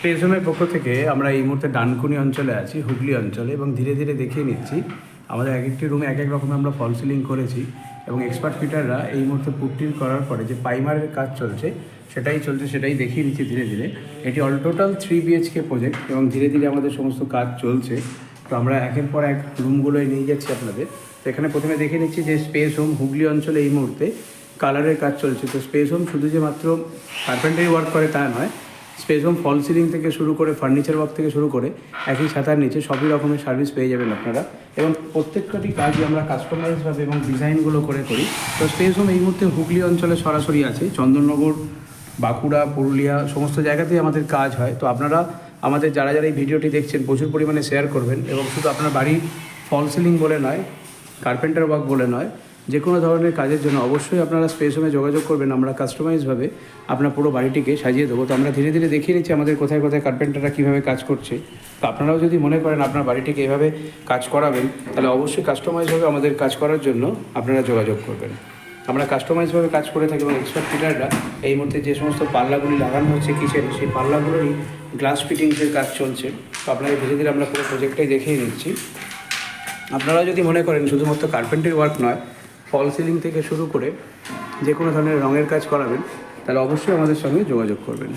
Space হোমের পক্ষ থেকে আমরা এই মুহূর্তে ডানকুনি অঞ্চলে আছি, হুগলি অঞ্চলে, এবং ধীরে ধীরে দেখিয়ে নিচ্ছি আমাদের এক একটি রুমে এক এক রকম আমরা ফল সিলিং করেছি এবং এক্সপার্ট ফিটাররা এই মুহূর্তে পুট্টির করার পরে যে প্রাইমারের কাজ চলছে সেটাই দেখিয়ে নিচ্ছি ধীরে ধীরে। এটি অল টোটাল 3 BHK প্রজেক্ট এবং ধীরে ধীরে আমাদের সমস্ত কাজ চলছে। তো আমরা একের পর এক রুমগুলোয় নিয়ে যাচ্ছি আপনাদের। তো এখানে প্রথমে দেখে নিচ্ছি যে স্পেস হোম হুগলি অঞ্চলে এই মুহূর্তে কালারের কাজ চলছে। তো স্পেস হোম শুধু যে মাত্র কার্পেন্টারি ওয়ার্ক করে তা নয়, স্পেস হোম ফল সিলিং থেকে শুরু করে ফার্নিচার ওয়ার্ক থেকে শুরু করে একই ছাতার নিচে সবই রকমের সার্ভিস পেয়ে যাবেন আপনারা। এবং প্রত্যেকটি কাজই আমরা কাস্টমাইজভাবে এবং ডিজাইনগুলো করে করি। তো স্পেস হোম এই মুহূর্তে হুগলি অঞ্চলে সরাসরি আছে, চন্দননগর, বাঁকুড়া, পুরুলিয়া সমস্ত জায়গাতেই আমাদের কাজ হয়। তো আপনারা আমাদের যারা এই ভিডিওটি দেখছেন প্রচুর পরিমাণে শেয়ার করবেন এবং শুধু আপনার বাড়ি ফল সিলিং বলে নয়, কার্পেন্টার ওয়ার্ক বলে নয়, যে কোনো ধরনের কাজের জন্য অবশ্যই আপনারা স্পেস হোমে যোগাযোগ করবেন। আমরা কাস্টমাইজভাবে আপনার পুরো বাড়িটিকে সাজিয়ে দেবো। তো আমরা ধীরে ধীরে দেখিয়ে নিচ্ছি আমাদের কোথায় কোথায় কার্পেন্টাররা কীভাবে কাজ করছে। তো আপনারাও যদি মনে করেন আপনার বাড়িটিকে এভাবে কাজ করাবেন, তাহলে অবশ্যই কাস্টমাইজভাবে আমাদের কাজ করার জন্য আপনারা যোগাযোগ করবেন। আমরা কাস্টমাইজভাবে কাজ করে থাকি এবং এক্সপার্ট ফিটাররা এই মুহূর্তে যে সমস্ত পাল্লাগুলি লাগানো হচ্ছে কিচেনে, সেই পাল্লাগুলোরই গ্লাস ফিটিংসের কাজ চলছে। তো আপনাদের ধীরে ধীরে আমরা পুরো প্রজেক্টটাই দেখিয়ে নিচ্ছি। আপনারা যদি মনে করেন শুধুমাত্র কার্পেন্টারি ওয়ার্ক নয়, ফল সিলিং থেকে শুরু করে যে কোনো ধরনের রঙের কাজ করাবেন, তাহলে অবশ্যই আমাদের সঙ্গে যোগাযোগ করবেন।